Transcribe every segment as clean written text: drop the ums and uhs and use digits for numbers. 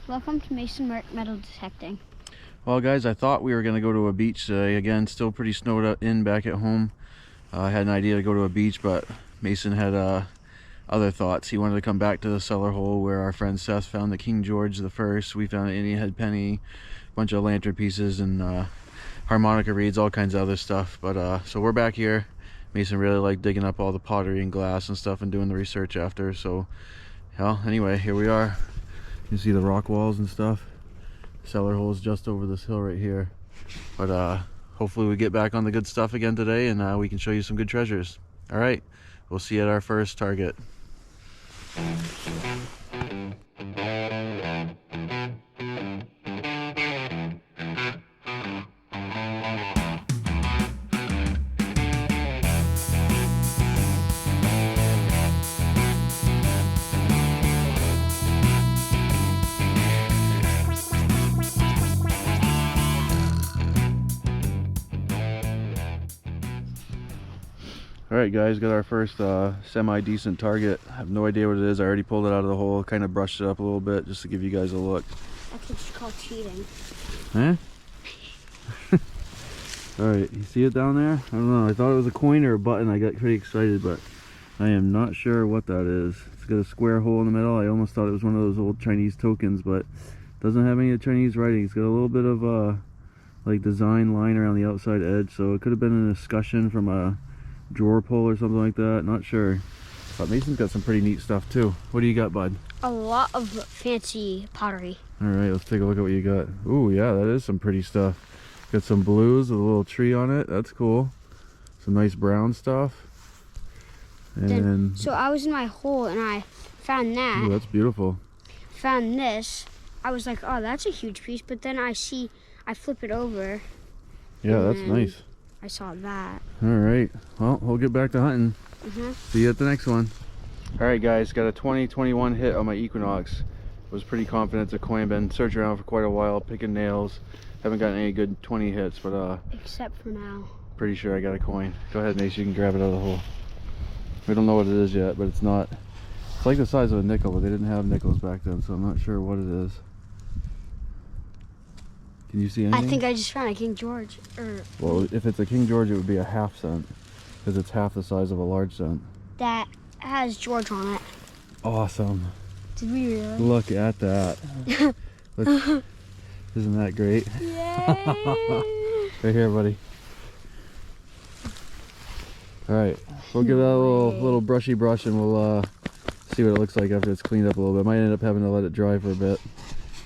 Welcome to Mason Metal Detecting. Well guys, I thought we were going to go to a beach today. Again, still pretty snowed in back at home. I had an idea to go to a beach, but Mason had other thoughts. He wanted to come back to the cellar hole where our friend Seth found the King George the First. We found an Indian head penny, a bunch of lantern pieces, and harmonica reeds, all kinds of other stuff. But so we're back here. Mason really liked digging up all the pottery and glass and stuff and doing the research after. So, well, anyway, here we are. You see the rock walls and stuff. Cellar hole is just over this hill right here. But hopefully we get back on the good stuff again today, and we can show you some good treasures. All right, we'll see you at our first target. Alright guys, got our first semi-decent target. I have no idea what it is. I already pulled it out of the hole, kind of brushed it up a little bit just to give you guys a look. That's what you call cheating. Huh? Alright, you see it down there? I don't know, I thought it was a coin or a button. I got pretty excited, but I am not sure what that is. It's got a square hole in the middle. I almost thought it was one of those old Chinese tokens, but it doesn't have any of the Chinese writing. It's got a little bit of like design line around the outside edge, so it could have been an escutcheon from a drawer pull or something like that, not sure. But Mason's got some pretty neat stuff too. What do you got, bud? A lot of fancy pottery. All right, let's take a look at what you got. Ooh, yeah, that is some pretty stuff. Got some blues with a little tree on it. That's cool. Some nice brown stuff. And so I was in my hole and I found that. Ooh, that's beautiful. Found this. I was like, oh, that's a huge piece. But then I flip it over. Yeah, that's nice. I saw that. All right, well, we'll get back to hunting. See you at the next one. All right guys, got a 2021 hit on my Equinox. Was pretty confident it's a coin. Been searching around for quite a while, picking nails. Haven't gotten any good 20 hits, but except for now. Pretty sure I got a coin. Go ahead, Mace, you can grab it out of the hole. We don't know what it is yet, but it's not. It's like the size of a nickel, but they didn't have nickels back then, so I'm not sure what it is. Can you see anything? I think I just found a King George. Well, if it's a King George, it would be a half cent, because it's half the size of a large cent. That has George on it. Awesome. Did we really? Look at that. Isn't that great? Yay! Right here, buddy. All right, we'll give that a little brushy brush, and we'll see what it looks like after it's cleaned up a little bit. Might end up having to let it dry for a bit.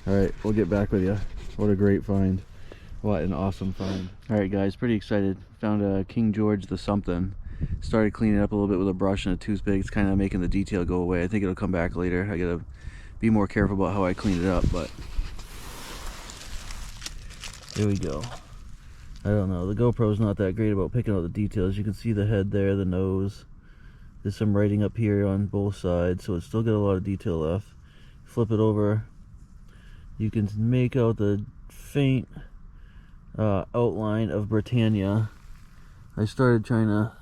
All right, we'll get back with you. What a great find. What an awesome find. All right guys, pretty excited. Found a King George the something. Started cleaning it up a little bit with a brush and a toothpick. It's kind of making the detail go away. I think it'll come back later. I gotta be more careful about how I clean it up, but here we go. I don't know, the GoPro's not that great about picking out the details. You can see the head there, the nose. There's some writing up here on both sides, so it's still got a lot of detail left. Flip it over. You can make out the faint outline of Britannia. I started trying to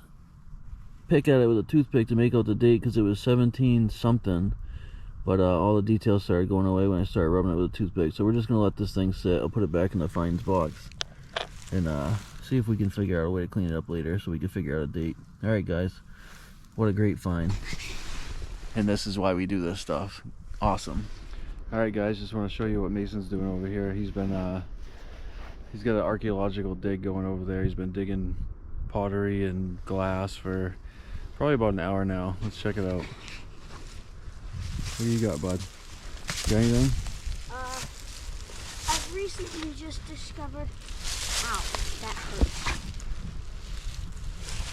pick at it with a toothpick to make out the date because it was 17 something, but all the details started going away when I started rubbing it with a toothpick. So we're just gonna let this thing sit. I'll put it back in the finds box and see if we can figure out a way to clean it up later so we can figure out a date. All right guys, what a great find. And this is why we do this stuff. Awesome. Alright guys, just want to show you what Mason's doing over here. He's been he's got an archaeological dig going over there. He's been digging pottery and glass for probably about an hour now. Let's check it out. What do you got, bud? Got anything? I've recently just discovered. Ow, that hurt.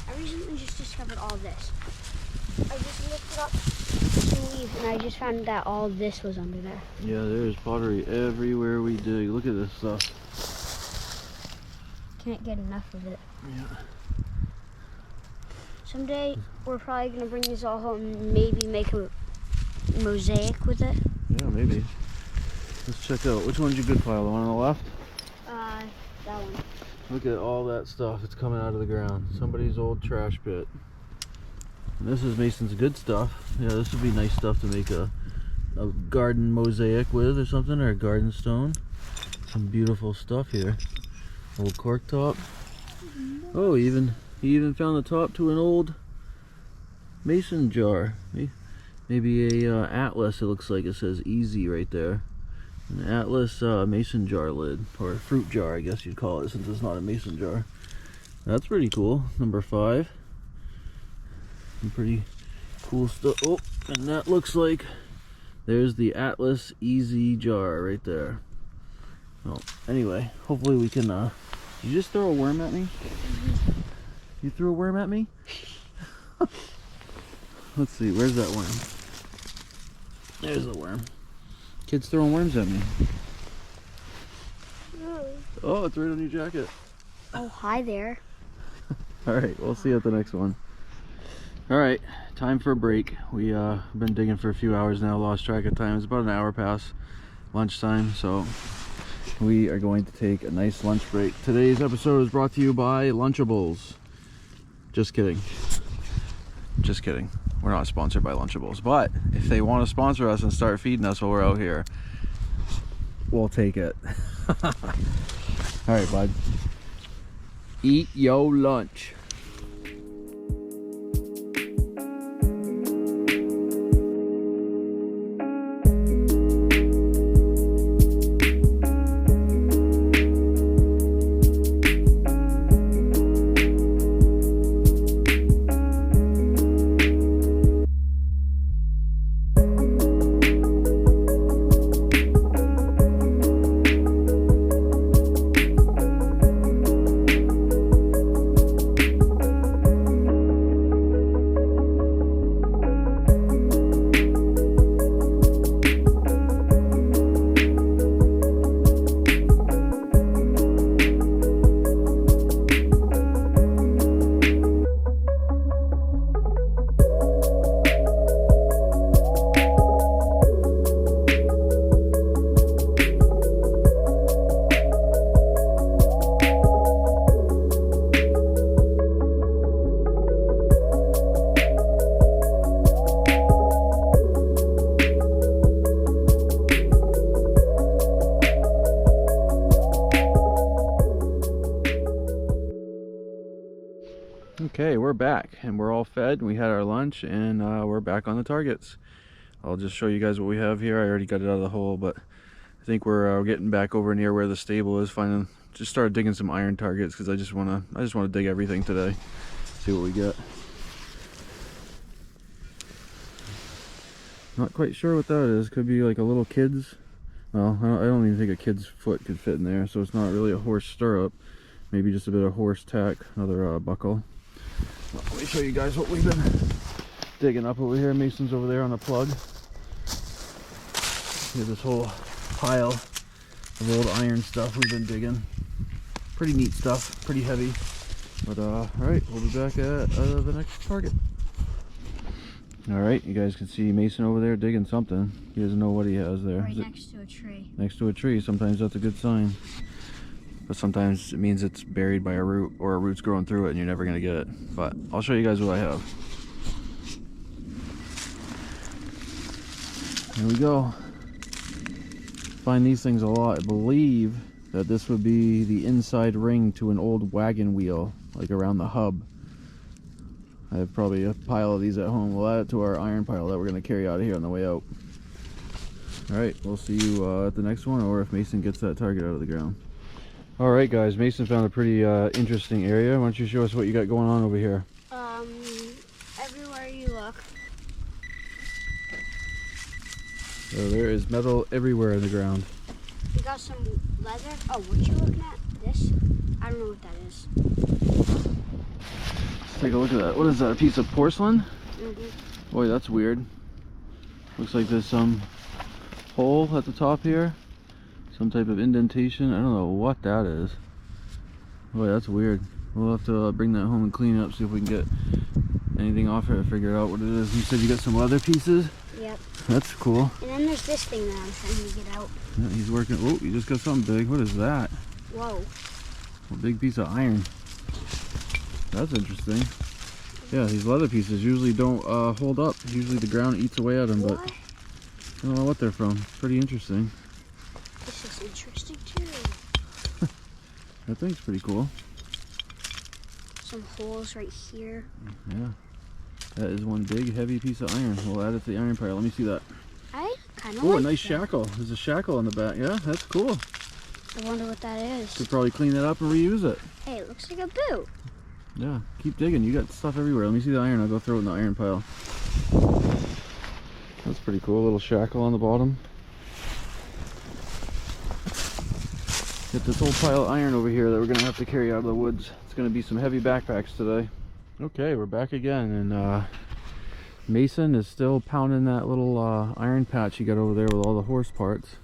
I recently just discovered all this. I just lifted up some leaves and I just found that all this was under there. Yeah, there's pottery everywhere we dig. Look at this stuff. Can't get enough of it. Yeah. Someday we're probably gonna bring this all home and maybe make a mosaic with it. Yeah, maybe. Let's check out. Which one's your good pile? The one on the left? That one. Look at all that stuff that's coming out of the ground. Somebody's old trash pit. And this is Mason's good stuff. Yeah, this would be nice stuff to make a a garden mosaic with or something, or a garden stone. Some beautiful stuff here. Old cork top. Oh, he even found the top to an old mason jar. Maybe a Atlas, it looks like. It says easy right there. An Atlas mason jar lid, or a fruit jar I guess you'd call it, since it's not a mason jar. That's pretty cool. Number 5. Some pretty cool stuff. Oh, and that looks like there's the Atlas easy jar right there. Well, anyway, hopefully we can did you just throw a worm at me? You threw a worm at me? Let's see, where's that worm? There's the worm. Kid's throwing worms at me. Oh, it's right on your jacket. Oh, hi there. Alright, we'll see you at the next one. Alright, time for a break. We've been digging for a few hours now, lost track of time. It's about an hour past lunchtime, so we are going to take a nice lunch break. Today's episode is brought to you by Lunchables. Just kidding. Just kidding. We're not sponsored by Lunchables, but if they want to sponsor us and start feeding us while we're out here, we'll take it. Alright, bud. Eat yo lunch. Okay, we're back and we're all fed. We had our lunch and we're back on the targets. I'll just show you guys what we have here. I already got it out of the hole, but I think we're getting back over near where the stable is. Just started digging some iron targets because I just want to dig everything today. See what we get. Not quite sure what that is. Could be like a little kid's. Well, I don't even think a kid's foot could fit in there, so it's not really a horse stirrup. Maybe just a bit of horse tack. Another buckle. Let me show you guys what we've been digging up over here. Mason's over there on the plug. Here's this whole pile of old iron stuff we've been digging. Pretty neat stuff, pretty heavy. But alright, we'll be back at the next target. Alright, you guys can see Mason over there digging something. He doesn't know what he has there. Right next to a tree. Next to a tree, sometimes that's a good sign. But sometimes it means it's buried by a root, or a root's growing through it and you're never going to get it. But I'll show you guys what I have. Here we go. Find these things a lot. I believe that this would be the inside ring to an old wagon wheel, like around the hub. I have probably a pile of these at home. We'll add it to our iron pile that we're going to carry out of here on the way out. Alright, we'll see you at the next one, or if Mason gets that target out of the ground. Alright guys, Mason found a pretty interesting area. Why don't you show us what you got going on over here? Everywhere you look. So there is metal everywhere in the ground. We got some leather. Oh, what you looking at? This? I don't know what that is. Let's take a look at that. What is that, a piece of porcelain? Mm-hmm. Boy, that's weird. Looks like there's some hole at the top here. Some type of indentation. I don't know what that is. Boy, that's weird. We'll have to bring that home and clean it up, see if we can get anything off here, figure out what it is. You said you got some leather pieces? Yep. That's cool. And then there's this thing that I'm trying to get out. Yeah, he's working. Oh, you just got something big. What is that? Whoa. A big piece of iron. That's interesting. Yeah, these leather pieces usually don't hold up. Usually the ground eats away at them, What? but I don't know what they're from. Pretty interesting. This is interesting too. That thing's pretty cool. Some holes right here. Yeah. That is one big, heavy piece of iron. We'll add it to the iron pile. Let me see that. I kind of Oh, like a nice that. shackle. There's a shackle on the back. Yeah, that's cool. I wonder what that is. Could probably clean that up and reuse it. Hey, it looks like a boot. Yeah, keep digging. You got stuff everywhere. Let me see the iron. I'll go throw it in the iron pile. That's pretty cool. A little shackle on the bottom. Get this whole pile of iron over here that we're going to have to carry out of the woods. It's going to be some heavy backpacks today. Okay, we're back again, and Mason is still pounding that little iron patch he got over there with all the horse parts.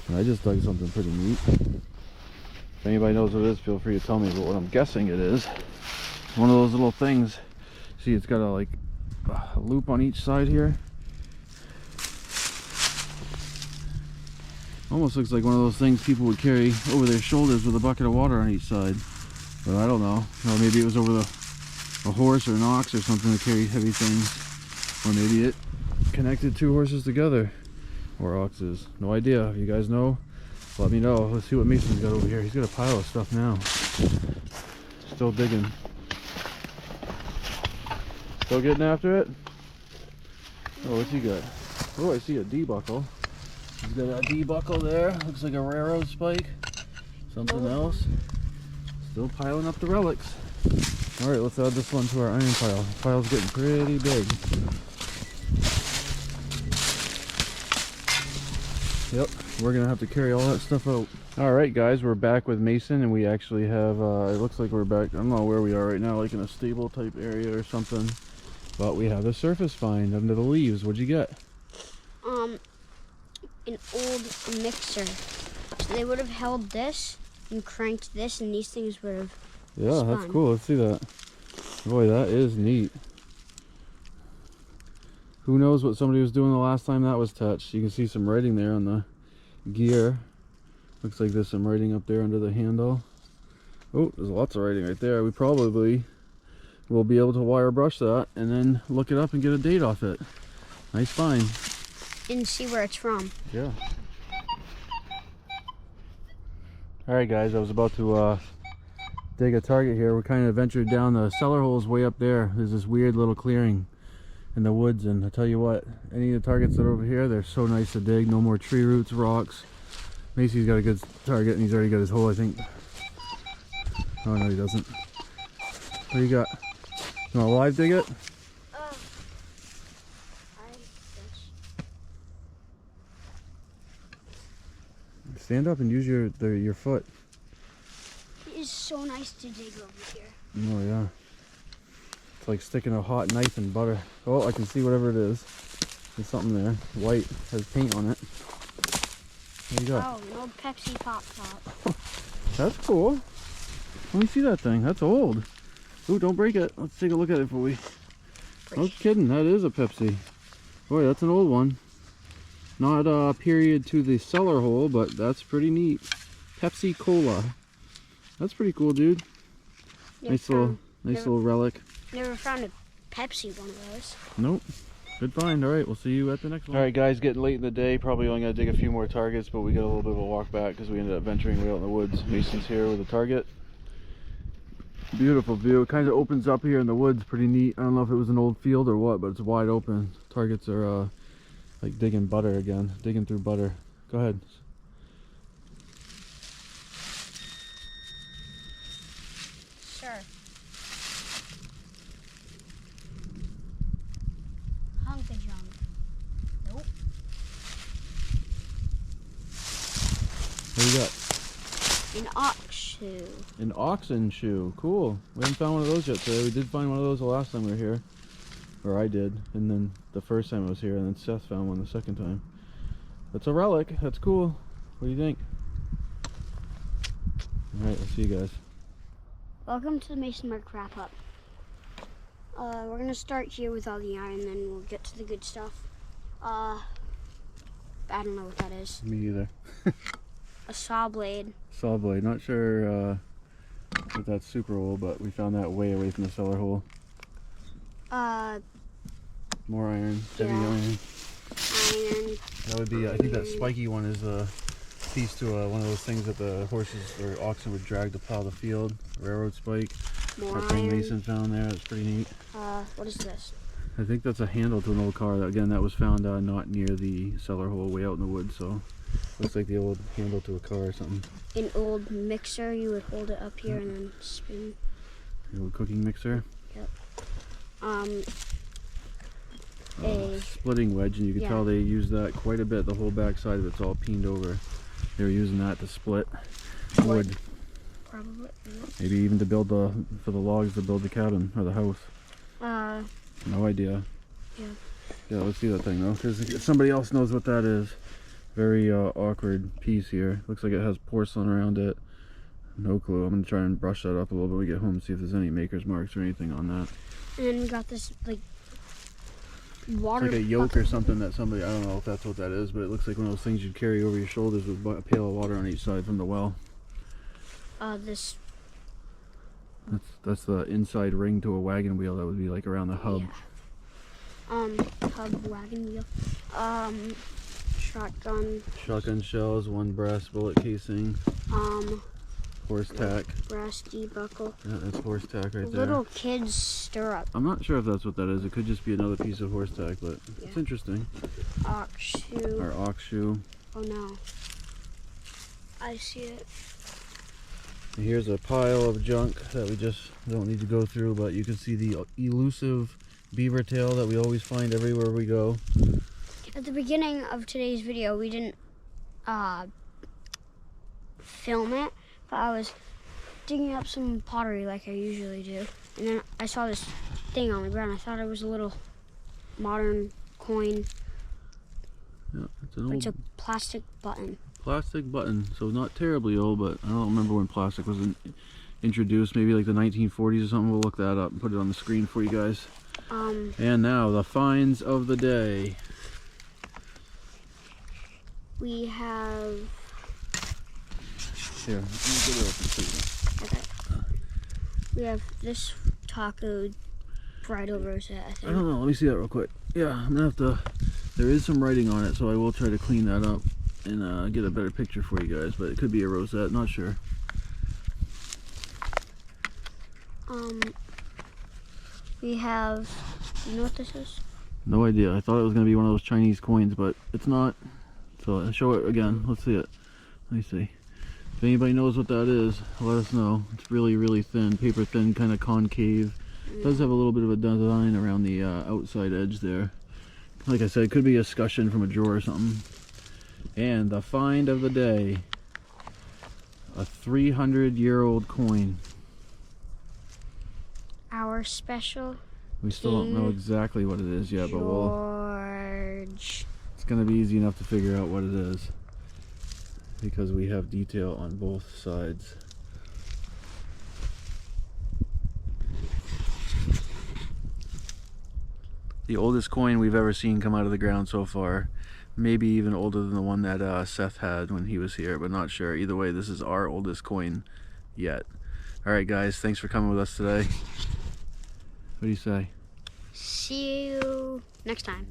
And I just dug something pretty neat. If anybody knows what it is, feel free to tell me, but what I'm guessing it is, one of those little things. See, it's got a loop on each side here. Almost looks like one of those things people would carry over their shoulders with a bucket of water on each side. But I don't know. Or maybe it was over a horse or an ox or something that carried heavy things. Or maybe it connected two horses together. Or oxes. No idea. If you guys know, let me know. Let's see what Mason's got over here. He's got a pile of stuff now. Still digging. Still getting after it? Oh, what's he got? Oh, I see a D-buckle. He's got a D-buckle there. Looks like a railroad spike. Something else. Still piling up the relics. Alright, let's add this one to our iron pile. The pile's getting pretty big. Yep, we're gonna have to carry all that stuff out. Alright guys, we're back with Mason, and we actually have, it looks like we're back, I don't know where we are right now, like in a stable type area or something. But we have a surface find under the leaves. What'd you get? An old mixer. So they would have held this and cranked this, and these things would have spun. That's cool. Let's see that. Boy, that is neat. Who knows what somebody was doing the last time that was touched. You can see some writing there on the gear. Looks like there's some writing up there under the handle. Oh, there's lots of writing right there. We probably will be able to wire brush that and then look it up and get a date off it. Nice find. And see where it's from. Yeah. Alright guys, I was about to dig a target here. We're kind of ventured down the cellar holes way up there. There's this weird little clearing in the woods, and I tell you what, any of the targets that are over here, they're so nice to dig. No more tree roots, rocks. Macy's got a good target, and he's already got his hole, I think. Oh no, he doesn't. What do you got? You want to live dig it? Stand up and use your foot. It is so nice to dig over here. Oh yeah. It's like sticking a hot knife in butter. Oh, I can see whatever it is. There's something there. White. Has paint on it. What do you got? Oh, an old Pepsi Pop Top. That's cool. Let me see that thing. That's old. Ooh, don't break it. Let's take a look at it before we... No kidding. That is a Pepsi. Boy, that's an old one. Not a period to the cellar hole, but that's pretty neat. Pepsi Cola. That's pretty cool, dude. Nice little relic. Never found a Pepsi one of those. Nope. Good find. All right, we'll see you at the next one. All right, guys, getting late in the day. Probably only gonna dig a few more targets, but we got a little bit of a walk back because we ended up venturing way out in the woods. Mason's here with a target. Beautiful view. It kind of opens up here in the woods. Pretty neat. I don't know if it was an old field or what, but it's wide open. Targets are like digging butter again. Digging through butter. Go ahead. Sure. Hunka jump. Nope. What do you got? An ox shoe. An oxen shoe. Cool. We haven't found one of those yet today. We did find one of those the last time we were here. Or I did. And then the first time I was here, and then Seth found one the second time. That's a relic. That's cool. What do you think? Alright, I'll see you guys. Welcome to the Mason Mark wrap up. We're gonna start here with all the iron, then we'll get to the good stuff. I don't know what that is. Me either. A saw blade. Saw blade. Not sure if that's super old, but we found that way away from the cellar hole. More iron. Heavy iron. hanging. That would be, I think that spiky one is a piece to one of those things that the horses or oxen would drag to plow the field. Railroad spike. More That thing iron. Mason found there, that's pretty neat. What is this? I think that's a handle to an old car. Again, that was found not near the cellar hole, way out in the woods, so looks like the old handle to a car or something. An old mixer, you would hold it up here and then spin. The old cooking mixer. Yep. A splitting wedge, and you can tell they use that quite a bit. The whole back side of it's all peened over. They were using that to split wood. Probably. Maybe even to build for the logs to build the cabin or the house. No idea. Yeah, let's see that thing though, because if somebody else knows what that is. Very awkward piece here. Looks like it has porcelain around it. No clue. I'm gonna try and brush that up a little bit when we get home, see if there's any maker's marks or anything on that. And then we got this like water. It's like a yoke or something that somebody, I don't know if that's what that is, but it looks like one of those things you'd carry over your shoulders with a pail of water on each side from the well. That's the inside ring to a wagon wheel that would be like around the hub. Yeah. Hub wagon wheel. Shotgun. Shotgun shells, one brass bullet casing. Horse tack. Brass D-buckle. Yeah, that's horse tack right there. Little kid's stirrup. I'm not sure if that's what that is. It could just be another piece of horse tack, but it's interesting. Ox shoe. Our ox shoe. Oh no. I see it. And here's a pile of junk that we just don't need to go through, but you can see the elusive beaver tail that we always find everywhere we go. At the beginning of today's video, we didn't film it, but I was digging up some pottery like I usually do, and then I saw this thing on the ground. I thought it was a little modern coin. Yeah, it's a plastic button. Plastic button, so not terribly old, but I don't remember when plastic was introduced, maybe like the 1940s or something. We'll look that up and put it on the screen for you guys. And now the finds of the day. We have... Here, let me get it open for you. Okay. We have this taco bridal rosette, I think. I don't know, let me see that real quick. Yeah, I'm gonna have to, there is some writing on it, so I will try to clean that up and get a better picture for you guys, but it could be a rosette, not sure. We have, you know what this is? No idea. I thought it was going to be one of those Chinese coins, but it's not. So I'll show it again. Let's see it. Let me see. If anybody knows what that is, let us know. It's really, really thin, paper thin, kind of concave. It does have a little bit of a design around the outside edge there. Like I said, it could be a escutcheon from a drawer or something. And the find of the day, a 300-year-old coin. Our special. We still don't know exactly what it is yet, but it's going to be easy enough to figure out what it is because we have detail on both sides. The oldest coin we've ever seen come out of the ground so far. Maybe even older than the one that Seth had when he was here, but not sure. Either way, this is our oldest coin yet. Alright guys, thanks for coming with us today. What do you say? See you next time.